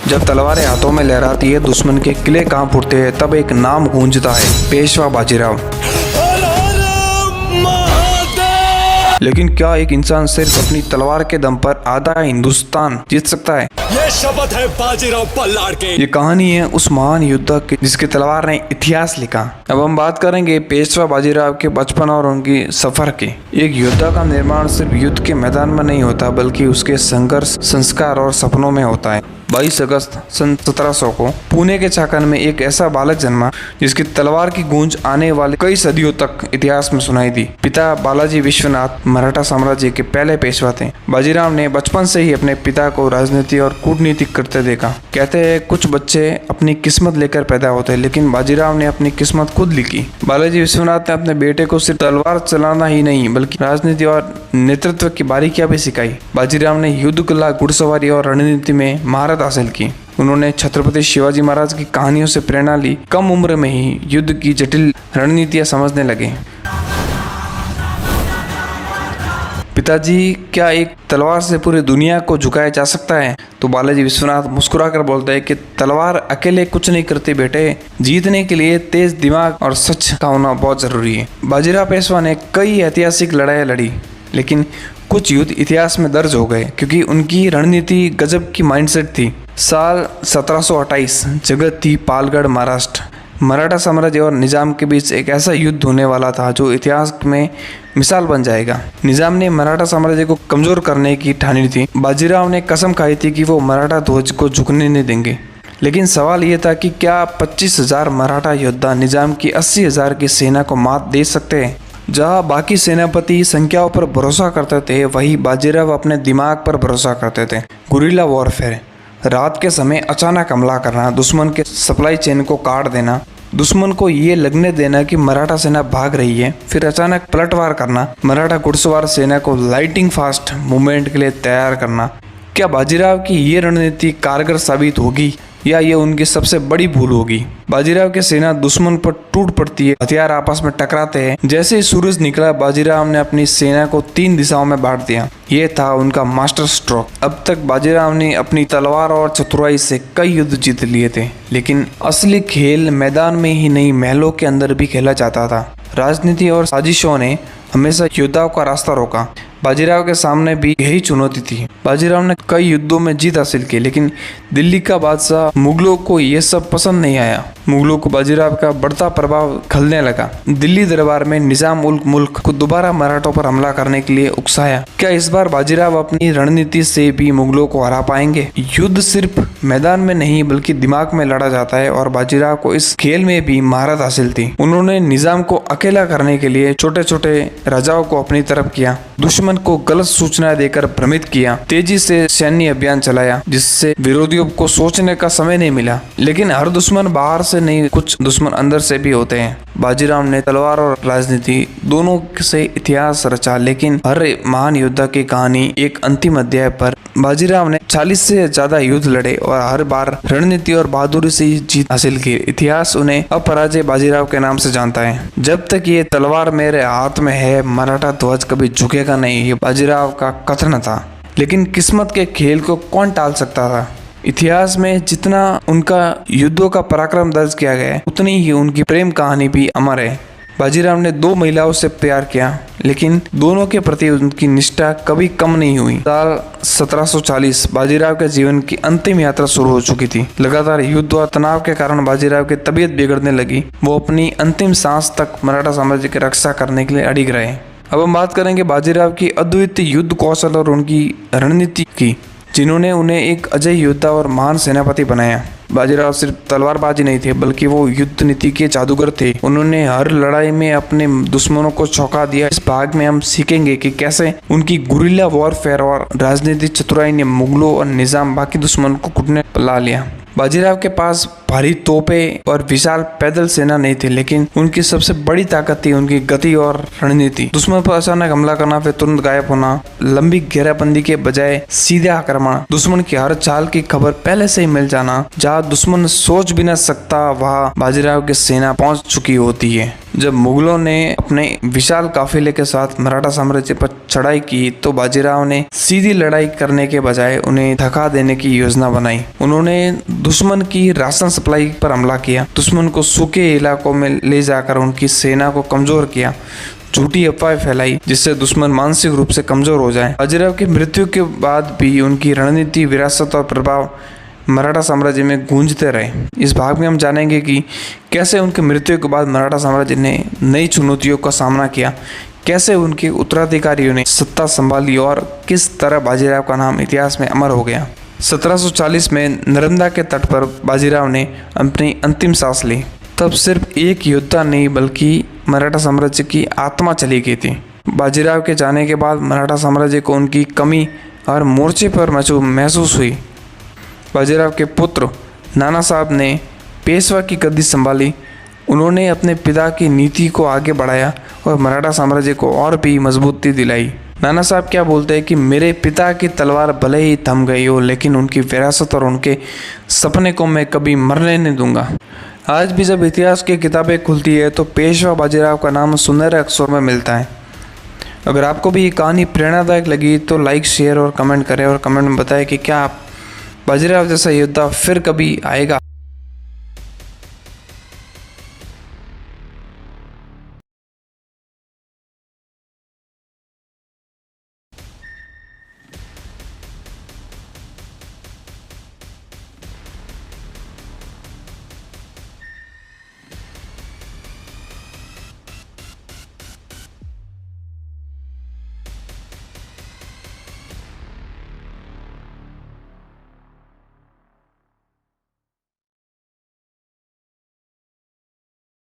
जब तलवारें हाथों में लहराती है, दुश्मन के किले कांप उठते हैं, तब एक नाम गूंजता है, पेशवा बाजीराव। लेकिन क्या एक इंसान सिर्फ अपनी तलवार के दम पर आधा हिंदुस्तान जीत सकता है? ये शपथ है बाजीराव पल्लाड़ के। ये कहानी है उस महान योद्धा की जिसकी तलवार ने इतिहास लिखा। अब हम बात करेंगे पेशवा बाजीराव के बचपन और उनकी सफर की। एक योद्धा का निर्माण सिर्फ युद्ध के मैदान में नहीं होता, बल्कि उसके संघर्ष, संस्कार और सपनों में होता है। 22 अगस्त सन 1700 को पुणे के चाकन में एक ऐसा बालक जन्मा जिसकी तलवार की गूंज आने वाले कई सदियों तक इतिहास में सुनाई दी। पिता बालाजी विश्वनाथ मराठा साम्राज्य के पहले पेशवा थे। बाजीराव ने बचपन से ही अपने पिता को राजनीति और कूटनीति करते देखा। कहते हैं कुछ बच्चे अपनी किस्मत लेकर पैदा होते हैं, लेकिन बाजीराव ने अपनी किस्मत खुद लिखी। बालाजी विश्वनाथ ने अपने बेटे को सिर्फ तलवार चलाना ही नहीं, बल्कि राजनीति और नेतृत्व की बारीकियां भी सिखाई। बाजीराव ने युद्ध कला, घुड़सवारी और रणनीति में महारत हासिल की। उन्होंने छत्रपति शिवाजी महाराज की कहानियों से प्रेरणा ली। कम उम्र में ही युद्ध की जटिल रणनीतियां समझने लगे। पिताजी, क्या एक तलवार से पूरी दुनिया को झुकाया जा सकता है? तो बालाजी विश्वनाथ मुस्कुराकर बोलते हैं कि तलवार अकेले कुछ नहीं करती बेटे, जीतने के लिए तेज दिमाग और सच का होना बहुत जरूरी है। बाजीराव पेशवा ने कई ऐतिहासिक लड़ाइयाँ लड़ी, लेकिन कुछ युद्ध इतिहास में दर्ज हो गए क्योंकि उनकी रणनीति गजब की माइंडसेट थी। साल 1728 जगह थी पालगढ़, महाराष्ट्र। मराठा साम्राज्य और निजाम के बीच एक ऐसा युद्ध होने वाला था जो इतिहास में मिसाल बन जाएगा। निजाम ने मराठा साम्राज्य को कमजोर करने की ठानी थी। बाजीराव ने कसम खाई थी कि वो मराठा ध्वज को झुकने नहीं देंगे। लेकिन सवाल ये था कि क्या 25,000 मराठा योद्धा निजाम की 80,000 की सेना को मात दे सकते हैं? जहां बाकी सेनापति संख्याओं पर भरोसा करते थे, वहीं बाजीराव अपने दिमाग पर भरोसा करते थे। गुरिल्ला वॉरफेयर, रात के समय अचानक हमला करना, दुश्मन के सप्लाई चेन को काट देना, दुश्मन को ये लगने देना कि मराठा सेना भाग रही है, फिर अचानक पलटवार करना, मराठा घुड़सवार सेना को लाइटिंग फास्ट मूवमेंट के लिए तैयार करना। क्या बाजीराव की ये रणनीति कारगर साबित होगी या ये उनकी सबसे बड़ी भूल होगी? बाजीराव की सेना दुश्मन पर टूट पड़ती है, हथियार आपस में टकराते हैं। जैसे ही सूरज निकला, बाजीराव ने अपनी सेना को 3 दिशाओं में बांट दिया। ये था उनका मास्टर स्ट्रोक। अब तक बाजीराव ने अपनी तलवार और चतुराई से कई युद्ध जीत लिए थे, लेकिन असली खेल मैदान में ही नहीं, महलों के अंदर भी खेला जाता था। राजनीति और साजिशों ने हमेशा योद्धाओं का रास्ता रोका। बाजीराव के सामने भी यही चुनौती थी। बाजीराव ने कई युद्धों में जीत हासिल की, लेकिन दिल्ली का बादशाह मुगलों को ये सब पसंद नहीं आया। मुगलों को बाजीराव का बढ़ता प्रभाव खलने लगा। दिल्ली दरबार में निजाम उल मुल्क को दोबारा मराठों पर हमला करने के लिए उकसाया। क्या इस बार बाजीराव अपनी रणनीति से भी मुगलों को हरा पाएंगे? युद्ध सिर्फ मैदान में नहीं, बल्कि दिमाग में लड़ा जाता है, और बाजीराव को इस खेल में भी महारत हासिल थी। उन्होंने निजाम को अकेला करने के लिए छोटे छोटे राजाओं को अपनी तरफ किया, दुश्मन को गलत सूचना देकर भ्रमित किया, तेजी से सैन्य अभियान चलाया, जिससे विरोधियों को सोचने का समय नहीं मिला। लेकिन हर दुश्मन बाहर से नहीं, कुछ दुश्मन अंदर से भी होते हैं। बाजीराव ने तलवार और राजनीति दोनों से इतिहास रचा, लेकिन हर महान योद्धा की कहानी एक अंतिम अध्याय पर। बाजीराव ने 40 से ज्यादा युद्ध लड़े और हर बार रणनीति और बहादुरी से जीत हासिल की। इतिहास उन्हें अपराजय बाजीराव के नाम से जानता है। जब तक ये तलवार मेरे हाथ में है, मराठा ध्वज कभी झुकेगा नहीं, ये बाजीराव का कथन था। लेकिन किस्मत के खेल को कौन टाल सकता था? इतिहास में जितना उनका युद्धों का पराक्रम दर्ज किया गया है, उतनी ही उनकी प्रेम कहानी भी अमर है। बाजीराव ने 2 महिलाओं से प्यार किया, लेकिन दोनों के प्रति उनकी निष्ठा कभी कम नहीं हुई। साल 1740 बाजीराव के जीवन की अंतिम यात्रा शुरू हो चुकी थी। लगातार युद्ध और तनाव के कारण बाजीराव की तबीयत बिगड़ने लगी। वो अपनी अंतिम सांस तक मराठा साम्राज्य की रक्षा करने के लिए अड़िग रहे। अब हम बात करेंगे बाजीराव की अद्वितीय युद्ध कौशल और उनकी रणनीति की, जिन्होंने उन्हें एक अजय योद्धा और महान सेनापति बनाया। बाजीराव सिर्फ तलवारबाजी नहीं थे, बल्कि वो युद्ध नीति के जादूगर थे। उन्होंने हर लड़ाई में अपने दुश्मनों को चौंका दिया। इस भाग में हम सीखेंगे कि कैसे उनकी गुरिल्ला वॉरफेयर और राजनीतिक चतुराई ने मुगलों और निजाम बाकी दुश्मन को घुटने पर ला लिया। बाजीराव के पास भारी तोपें और विशाल पैदल सेना नहीं थी, लेकिन उनकी सबसे बड़ी ताकत थी उनकी गति और रणनीति। दुश्मन पर अचानक हमला करना, फिर तुरंत गायब होना, लंबी घेराबंदी के बजाय सीधे आक्रमण, दुश्मन की हर चाल की खबर पहले से ही मिल जाना। जहाँ दुश्मन सोच भी न सकता, वहाँ बाजीराव की सेना पहुंच चुकी होती है। जब मुगलों ने अपने विशाल काफिले के साथ मराठा साम्राज्य पर चढ़ाई की तो बाजीराव ने सीधी लड़ाई करने के बजाय उन्हें धक्का देने की योजना बनाई। उन्होंने दुश्मन की राशन सप्लाई पर हमला किया, दुश्मन को सूखे इलाकों में ले जाकर उनकी सेना को कमजोर किया, झूठी अफवाहें फैलाई जिससे दुश्मन मानसिक रूप से कमजोर हो जाए। बाजीराव की मृत्यु के बाद भी उनकी रणनीति, विरासत और प्रभाव मराठा साम्राज्य में गूंजते रहे। इस भाग में हम जानेंगे कि कैसे उनकी मृत्यु के बाद मराठा साम्राज्य ने नई चुनौतियों का सामना किया, कैसे उनके उत्तराधिकारियों ने सत्ता संभाली और किस तरह बाजीराव का नाम इतिहास में अमर हो गया। 1740 में नर्मदा के तट पर बाजीराव ने अपनी अंतिम सांस ली। तब सिर्फ एक योद्धा नहीं बल्कि मराठा साम्राज्य की आत्मा चली गई थी। बाजीराव के जाने के बाद मराठा साम्राज्य को उनकी कमी और मोर्चे पर महसूस हुई। बाजीराव के पुत्र नाना साहब ने पेशवा की गद्दी संभाली। उन्होंने अपने पिता की नीति को आगे बढ़ाया और मराठा साम्राज्य को और भी मजबूती दिलाई। नाना साहब क्या बोलते हैं कि मेरे पिता की तलवार भले ही थम गई हो, लेकिन उनकी विरासत और उनके सपने को मैं कभी मरने नहीं दूंगा। आज भी जब इतिहास की किताबें खुलती है तो पेशवा बाजीराव का नाम सुनहरे अक्षर में मिलता है। अगर आपको भी ये कहानी प्रेरणादायक लगी तो लाइक, शेयर और कमेंट करें और कमेंट में बताएं कि क्या बाजीराव जैसा योद्धा फिर कभी आएगा।